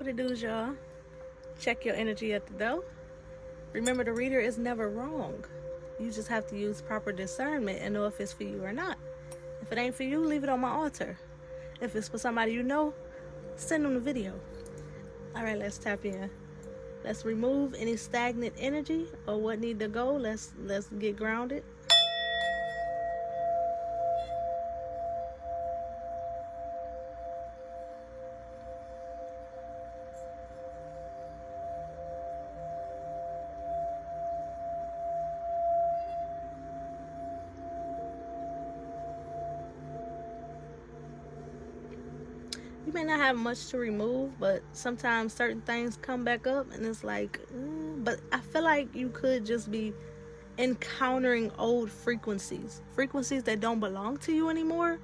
What it does, y'all? Check your energy at the door. Remember, the reader is never wrong. You just have to use proper discernment and know if it's for you or not. If it ain't for you, leave it on my altar. If it's for somebody you know, send them the video. All right, let's tap in. Let's remove any stagnant energy or what need to go. Let's get grounded. You may not have much to remove, but sometimes certain things come back up and it's like, but I feel like you could just be encountering old frequencies that don't belong to you anymore,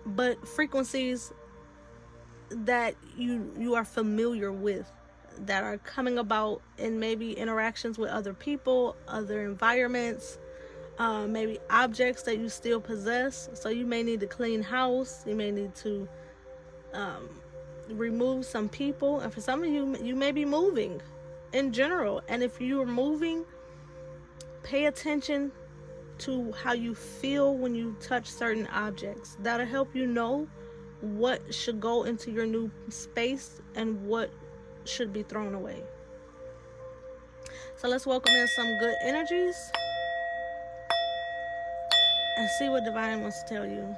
but frequencies that you are familiar with, that are coming about in maybe interactions with other people, other environments, maybe objects that you still possess. So you may need to clean house, you may need to remove some people, and for some of you, you may be moving in general. And if you're moving, pay attention to how you feel when you touch certain objects. That'll help you know what should go into your new space and what should be thrown away. So let's welcome in some good energies and see what Divine wants to tell you.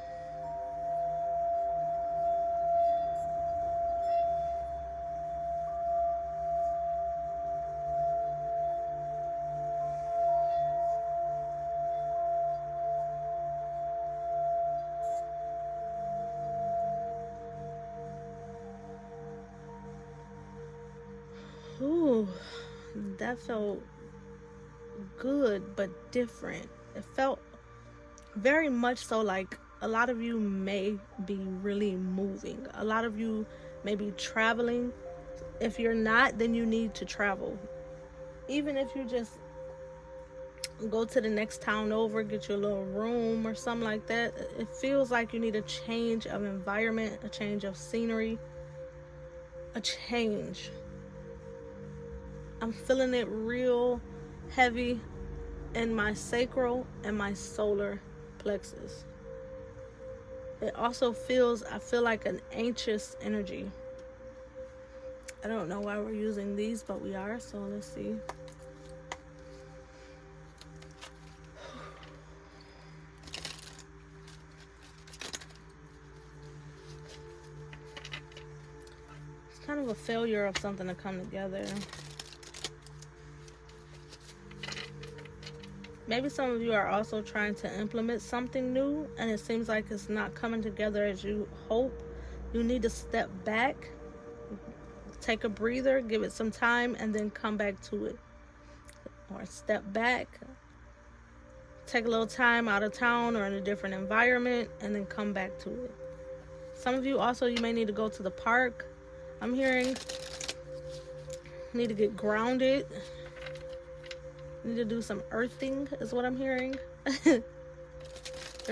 Ooh, that felt good but different. It felt very much so like a lot of you may be really moving. A lot of you may be traveling. If you're not, then you need to travel. Even if you just go to the next town over, get your little room or something like that, it feels like you need a change of environment, a change of scenery, a change. I'm feeling it real heavy in my sacral and my solar plexus. It also I feel like an anxious energy. I don't know why we're using these, but we are, so let's see. It's kind of a failure of something to come together. Maybe some of you are also trying to implement something new and it seems like it's not coming together as you hope. You need to step back, take a breather, give it some time, and then come back to it. Or step back, take a little time out of town or in a different environment, and then come back to it. Some of you also, you may need to go to the park. I'm hearing need to get grounded. Need to do some earthing is what I'm hearing. There's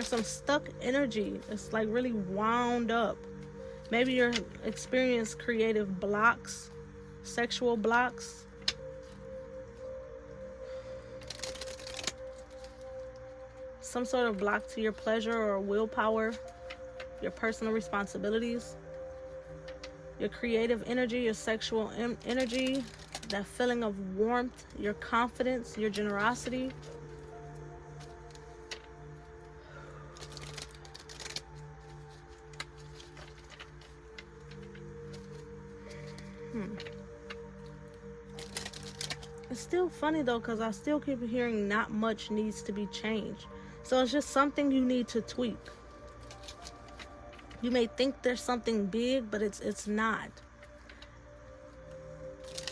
some stuck energy. It's like really wound up. Maybe you're experiencing creative blocks, sexual blocks. Some sort of block to your pleasure or willpower, your personal responsibilities, your creative energy, your sexual energy, that feeling of warmth, your confidence, your generosity. It's still funny though, because I still keep hearing not much needs to be changed. So it's just something you need to tweak. You may think there's something big, but it's not.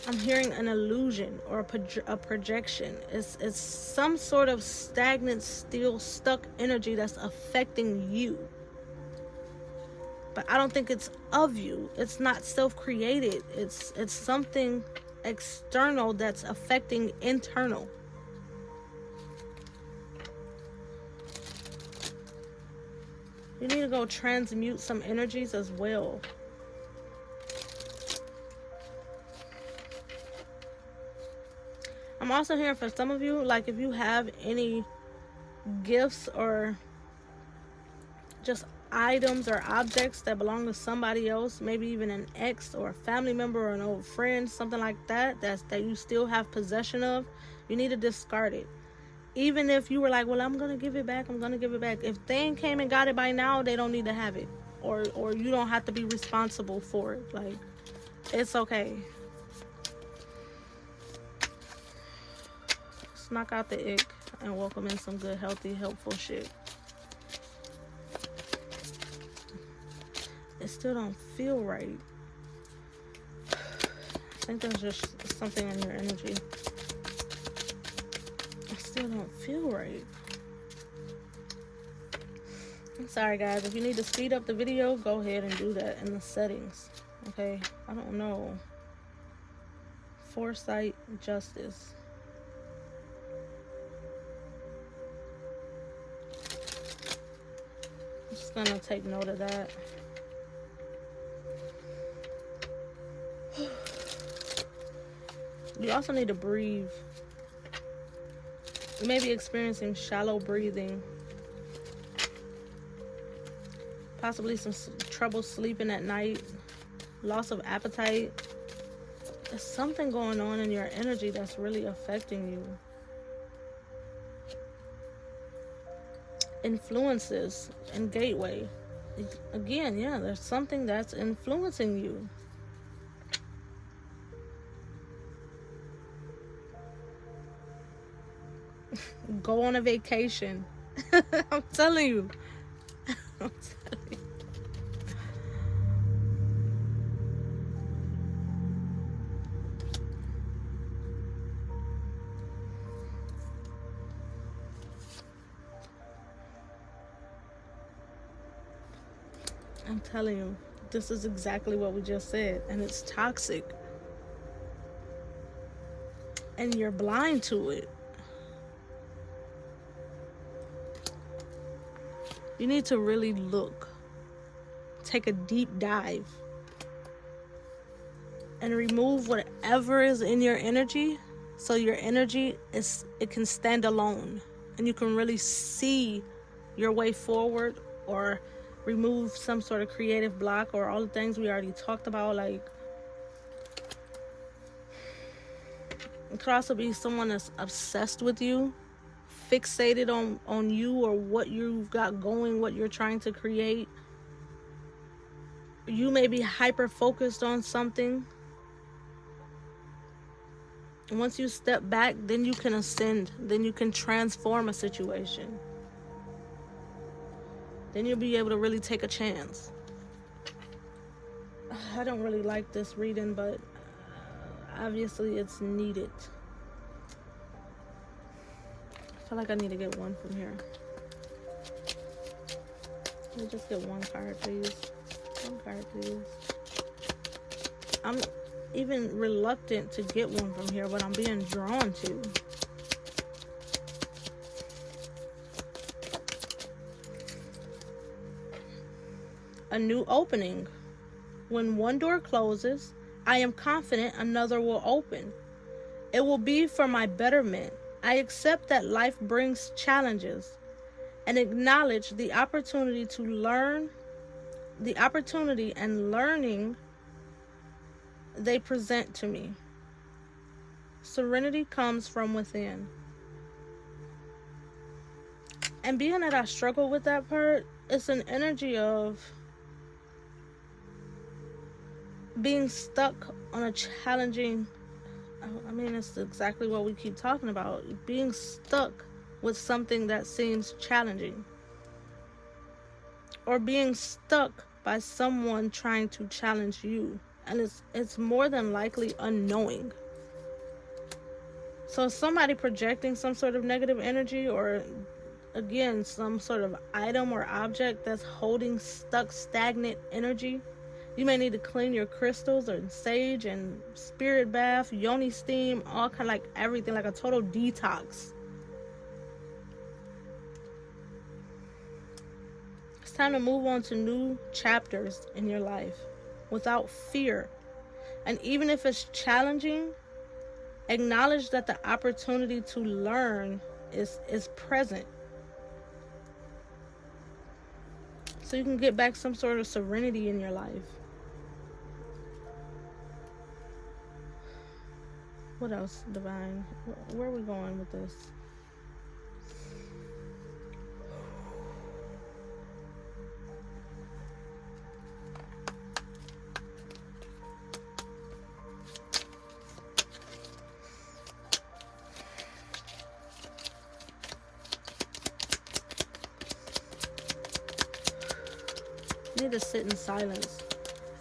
I'm hearing an illusion or a projection. It's some sort of stagnant, still stuck energy that's affecting you. But I don't think it's of you. It's not self-created. It's something external that's affecting internal. You need to go transmute some energies as well. I'm also hearing for some of you, like if you have any gifts or just items or objects that belong to somebody else, maybe even an ex or a family member or an old friend, something like that, that you still have possession of, you need to discard it. Even if you were like, well, I'm gonna give it back, if they ain't came and got it by now, they don't need to have it, or you don't have to be responsible for it. Like, it's okay. Let's knock out the ick and welcome in some good, healthy, helpful shit. It still don't feel right. I think there's just something in your energy. I still don't feel right. I'm sorry, guys. If you need to speed up the video, go ahead and do that in the settings. Okay? I don't know. Foresight, justice. I'm just gonna take note of that. You also need to breathe. You may be experiencing shallow breathing. Possibly some trouble sleeping at night. Loss of appetite. There's something going on in your energy that's really affecting you. Influences and gateway. Again, yeah, there's something that's influencing you. Go on a vacation. I'm telling you. I'm telling you. I'm telling you, this is exactly what we just said, and it's toxic. And you're blind to it. You need to really look. Take a deep dive. And remove whatever is in your energy, so your energy it can stand alone. And you can really see your way forward, or remove some sort of creative block, or all the things we already talked about. Like, it could also be someone that's obsessed with you, fixated on you or what you've got going, what you're trying to create. You may be hyper focused on something. And once you step back, then you can ascend. Then you can transform a situation. Then you'll be able to really take a chance. I don't really like this reading, but obviously it's needed. I feel like I need to get one from here. Let me just get one card, please. One card, please. I'm even reluctant to get one from here, but I'm being drawn to. A new opening. When one door closes, I am confident another will open. It will be for my betterment. I accept that life brings challenges and acknowledge the opportunity to learn, the opportunity and learning they present to me. Serenity comes from within. And being that I struggle with that part, it's an energy of being stuck on a challenging, I mean, it's exactly what we keep talking about. Being stuck with something that seems challenging. Or being stuck by someone trying to challenge you. And it's more than likely unknowing. So somebody projecting some sort of negative energy, or again, some sort of item or object that's holding stuck, stagnant energy. You may need to clean your crystals or sage and spirit bath, yoni steam, all kind of like everything, like a total detox. It's time to move on to new chapters in your life without fear. And even if it's challenging, Acknowledge that the opportunity to learn is present, so you can get back some sort of serenity in your life. What else, Divine? Where are we going with this? I need to sit in silence.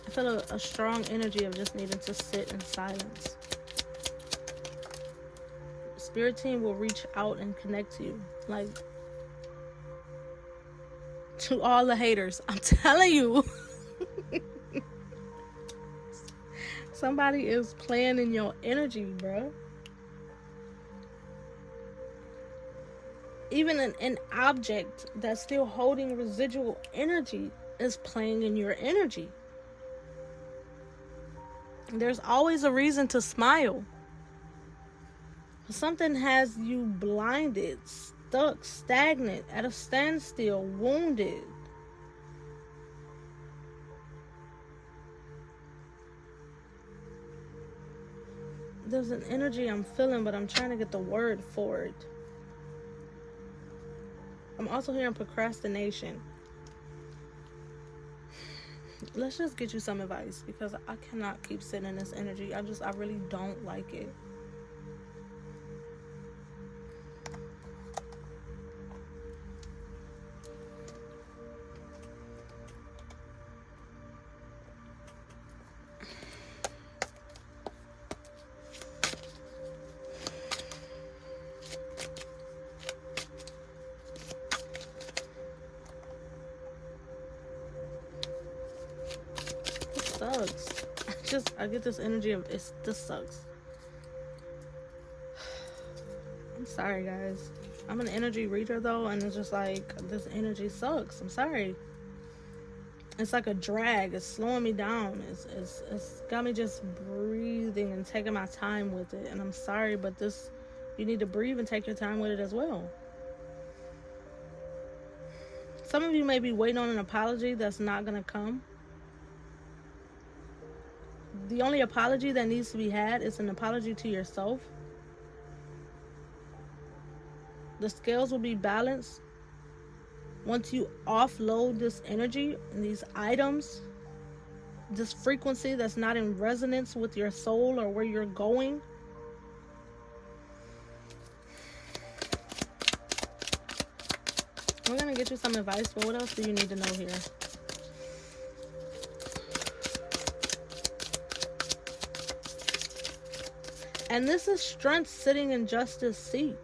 I feel a strong energy of just needing to sit in silence. Spirit team will reach out and connect to you. Like, to all the haters, I'm telling you. Somebody is playing in your energy, bro. Even an object that's still holding residual energy is playing in your energy. There's always a reason to smile. Something has you blinded, stuck, stagnant, at a standstill, wounded. There's an energy I'm feeling, but I'm trying to get the word for it. I'm also hearing procrastination. Let's just get you some advice, because I cannot keep sitting in this energy. I really don't like it. Sucks. I get this energy of this sucks. I'm sorry, guys. I'm an energy reader though, and it's just like, this energy sucks. I'm sorry. It's like a drag. It's slowing me down. It's got me just breathing and taking my time with it. And I'm sorry, but you need to breathe and take your time with it as well. Some of you may be waiting on an apology that's not gonna come. The only apology that needs to be had is an apology to yourself. The scales will be balanced once you offload this energy and these items, this frequency that's not in resonance with your soul or where you're going. We're going to get you some advice, but what else do you need to know here? And this is strength sitting in justice seat.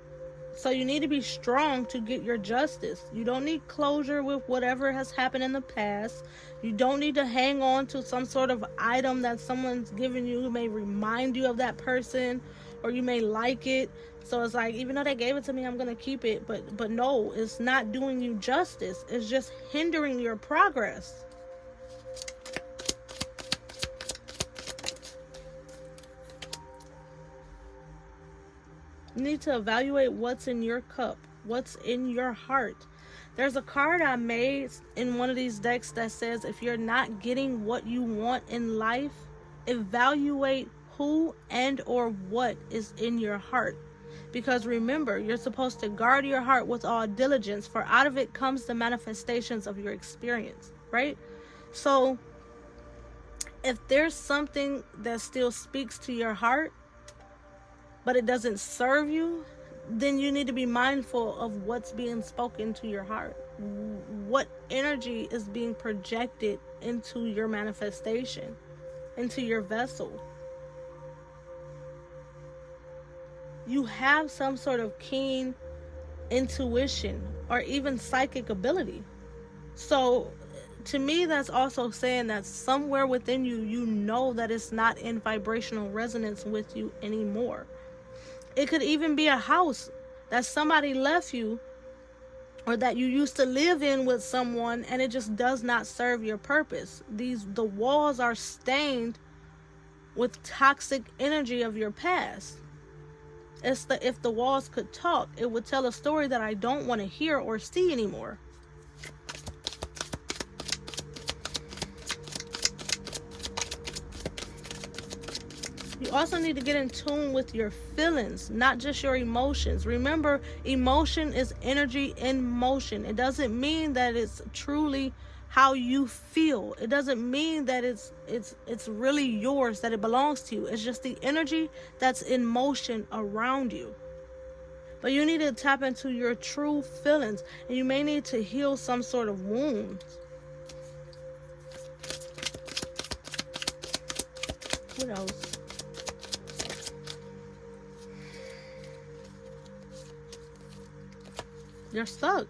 So you need to be strong to get your justice. You don't need closure with whatever has happened in the past. You don't need to hang on to some sort of item that someone's given you. It may remind you of that person, or you may like it. So it's like, even though they gave it to me, I'm going to keep it. But no, it's not doing you justice. It's just hindering your progress. You need to evaluate what's in your cup, what's in your heart. There's a card I made in one of these decks that says, if you're not getting what you want in life, evaluate who and or what is in your heart. Because remember, you're supposed to guard your heart with all diligence, for out of it comes the manifestations of your experience, right? So if there's something that still speaks to your heart, but it doesn't serve you, then you need to be mindful of what's being spoken to your heart. What energy is being projected into your manifestation, into your vessel. You have some sort of keen intuition or even psychic ability. So to me, that's also saying that somewhere within you, you know that it's not in vibrational resonance with you anymore. It could even be a house that somebody left you, or that you used to live in with someone, and it just does not serve your purpose. The walls are stained with toxic energy of your past. It's the if the walls could talk, it would tell a story that I don't want to hear or see anymore. You also need to get in tune with your feelings, not just your emotions. Remember, emotion is energy in motion. It doesn't mean that it's truly how you feel. It doesn't mean that it's really yours, that it belongs to you. It's just the energy that's in motion around you. But you need to tap into your true feelings, and you may need to heal some sort of wounds. What else? You're stuck.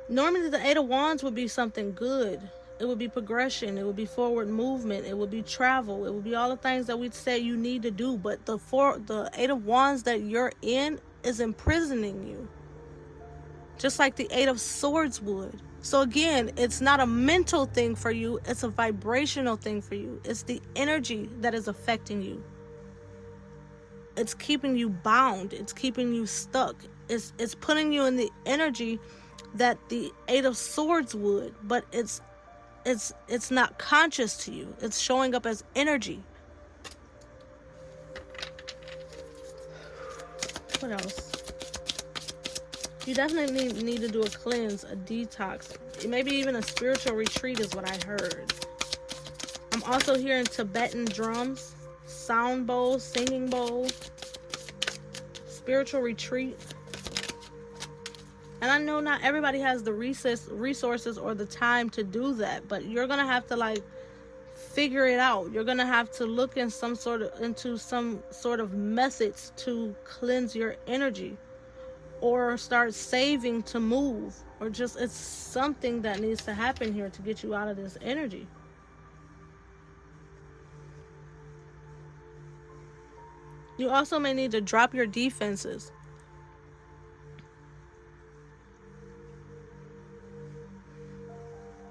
Normally the Eight of Wands would be something good. It would be progression. It would be forward movement. It would be travel. It would be all the things that we'd say you need to do. But the Eight of Wands that you're in is imprisoning you. Just like the Eight of Swords would. So again, it's not a mental thing for you. It's a vibrational thing for you. It's the energy that is affecting you. It's keeping you bound. It's keeping you stuck. It's putting you in the energy that the Eight of Swords would, but it's not conscious to you. It's showing up as energy. What else? You definitely need to do a cleanse, a detox. Maybe even a spiritual retreat is what I heard. I'm also hearing Tibetan drums, sound bowls, singing bowls, spiritual retreat. And I know not everybody has the resources or the time to do that, but you're gonna have to figure it out. You're gonna have to look into some sort of methods to cleanse your energy, or start saving to move, or just it's something that needs to happen here to get you out of this energy. You also may need to drop your defenses.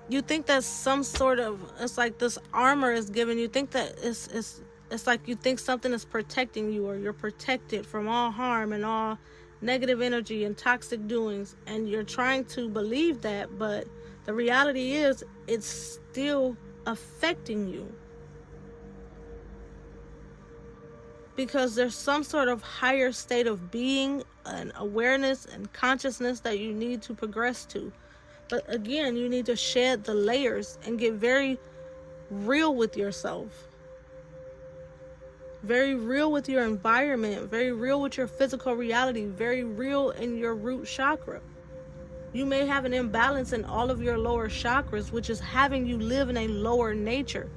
You think that some sort of, it's like this armor is given. You think that it's like you think something is protecting you, or you're protected from all harm and all negative energy and toxic doings, and you're trying to believe that, but the reality is it's still affecting you, because there's some sort of higher state of being and awareness and consciousness that you need to progress to. But again, you need to shed the layers and get very real with yourself. Very real with your environment. Very real with your physical reality. Very real in your root chakra. You may have an imbalance in all of your lower chakras, which is having you live in a lower nature.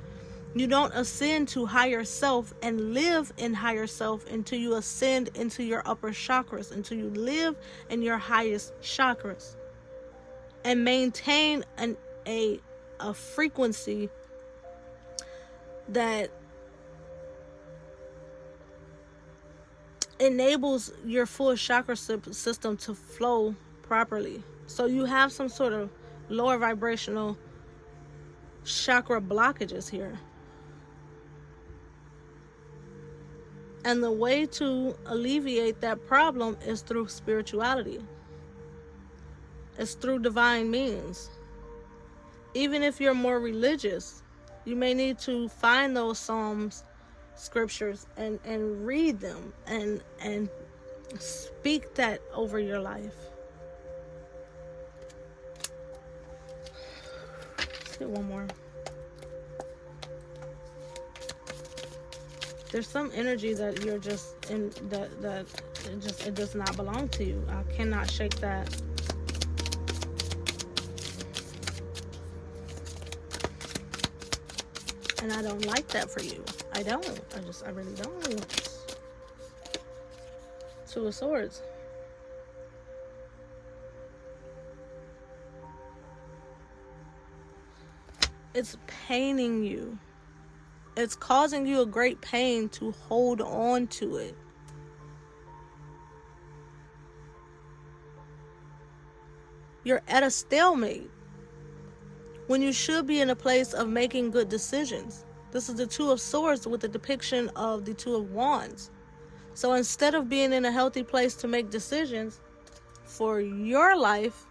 You don't ascend to higher self and live in higher self until you ascend into your upper chakras, until you live in your highest chakras and maintain a frequency that enables your full chakra system to flow properly. So you have some sort of lower vibrational chakra blockages here. And the way to alleviate that problem is through spirituality. It's through divine means. Even if you're more religious, you may need to find those Psalms, scriptures, and read them and speak that over your life. Let's get one more. There's some energy that you're just in that it does not belong to you. I cannot shake that. And I don't like that for you. I don't. I really don't. Two of Swords. It's paining you. It's causing you a great pain to hold on to it. You're at a stalemate. when you should be in a place of making good decisions. This is the Two of Swords with the depiction of the Two of Wands. So instead of being in a healthy place to make decisions for your life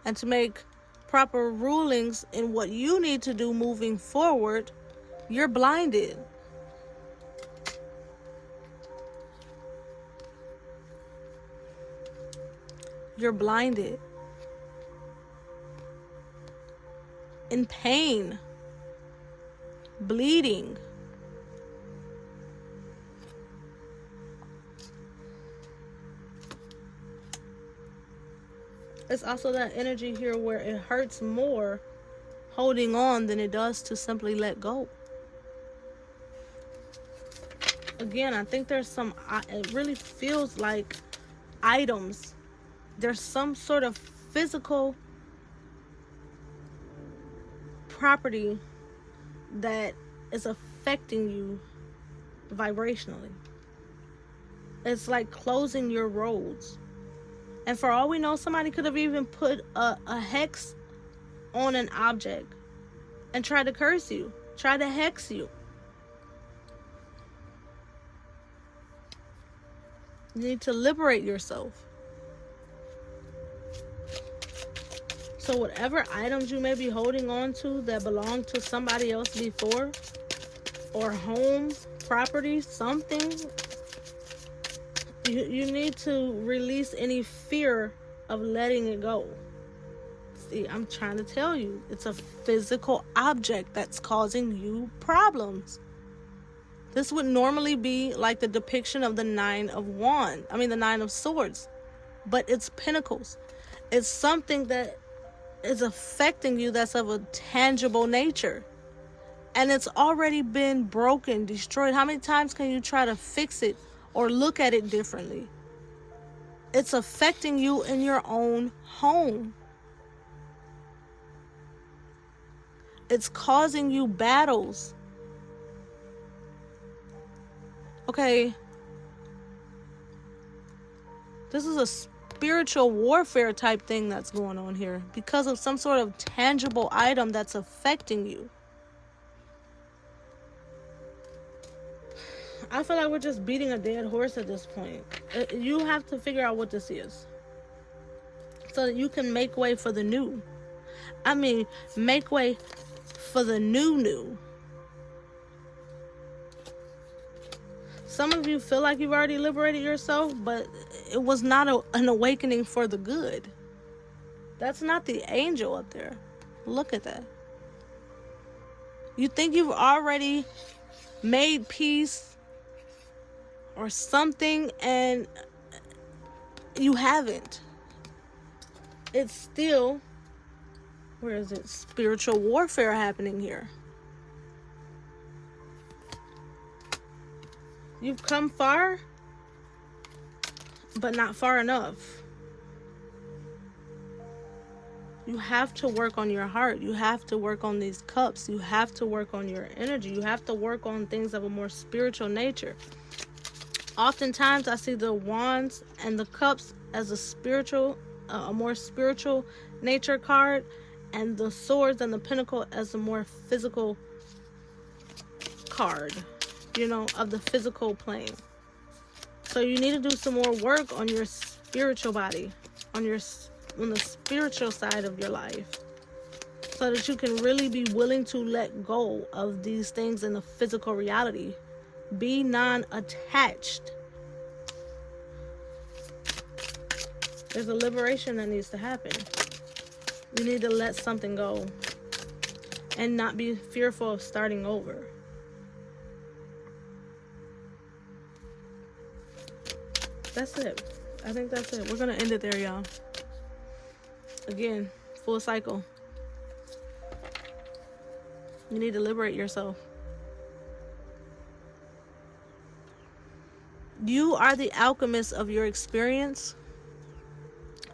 and to make proper rulings in what you need to do moving forward, you're blinded. You're blinded. In pain. Bleeding. It's also that energy here where it hurts more holding on than it does to simply let go. Again, I think there's some, it really feels like items. There's some sort of physical property that is affecting you vibrationally. It's like closing your roads. And for all we know, somebody could have even put a hex on an object and try to curse you, try to hex you. You need to liberate yourself. So whatever items you may be holding on to that belonged to somebody else before, or home, property, something, you need to release any fear of letting it go. See, I'm trying to tell you, it's a physical object that's causing you problems. This would normally be like the depiction of the Nine of Swords, but it's pentacles. It's something that is affecting you that's of a tangible nature. And it's already been broken, destroyed. How many times can you try to fix it or look at it differently? It's affecting you in your own home. It's causing you battles. Okay. This is a spiritual warfare type thing that's going on here because of some sort of tangible item that's affecting you. I feel like we're just beating a dead horse at this point. You have to figure out what this is so that you can make way for the new. Make way for the new. Some of you feel like you've already liberated yourself, but it was not an awakening for the good. That's not the angel up there. Look at that. You think you've already made peace or something, and you haven't. It's still, where is it? Spiritual warfare happening here. You've come far, but not far enough. You have to work on your heart. You have to work on these cups. You have to work on your energy. You have to work on things of a more spiritual nature. Oftentimes, I see the wands and the cups as a more spiritual nature card, and the swords and the pentacle as a more physical card, of the physical plane. So you need to do some more work on your spiritual body, on the spiritual side of your life, so that you can really be willing to let go of these things in the physical reality. Be non-attached. There's a liberation that needs to happen. You need to let something go and not be fearful of starting over. That's it. I think that's it. We're going to end it there, y'all. Again, full cycle. You need to liberate yourself. You are the alchemist of your experience,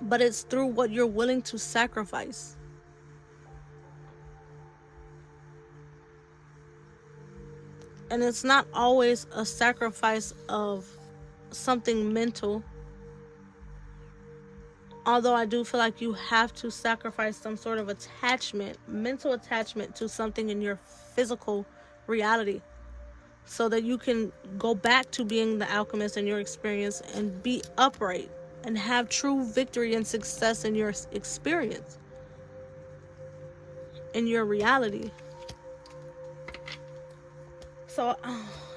but it's through what you're willing to sacrifice. And it's not always a sacrifice of something mental. Although I do feel like you have to sacrifice some sort of attachment, mental attachment to something in your physical reality, so that you can go back to being the alchemist in your experience and be upright and have true victory and success in your experience, in your reality. So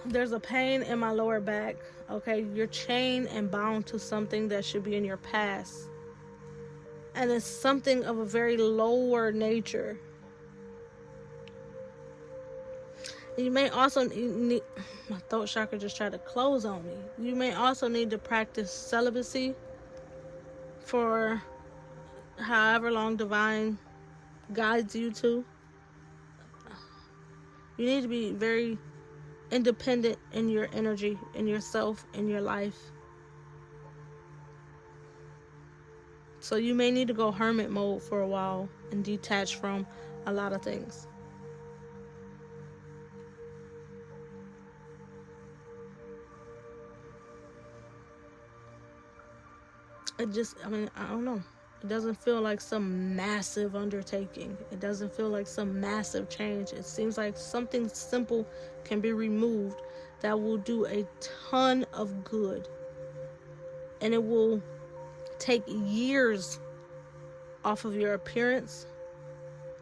there's a pain in my lower back. Okay, you're chained and bound to something that should be in your past, and it's something of a very lower nature. You may also need, my throat chakra just tried to close on me. You may also need to practice celibacy for however long divine guides you to. You need to be very independent in your energy, in yourself, in your life. So you may need to go hermit mode for a while and detach from a lot of things. I don't know. It doesn't feel like some massive undertaking. It doesn't feel like some massive change. It seems like something simple can be removed that will do a ton of good. And it will take years off of your appearance.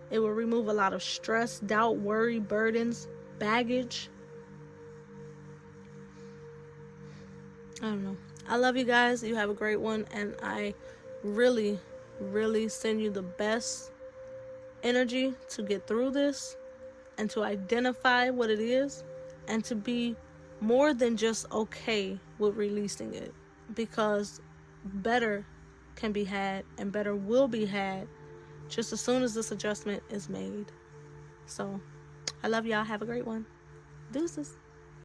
It will remove a lot of stress, doubt, worry, burdens, baggage. I don't know. I love you guys. You have a great one. And I really, really send you the best energy to get through this and to identify what it is and to be more than just okay with releasing it, because better can be had and better will be had just as soon as this adjustment is made. So I love y'all. Have a great one. Deuces.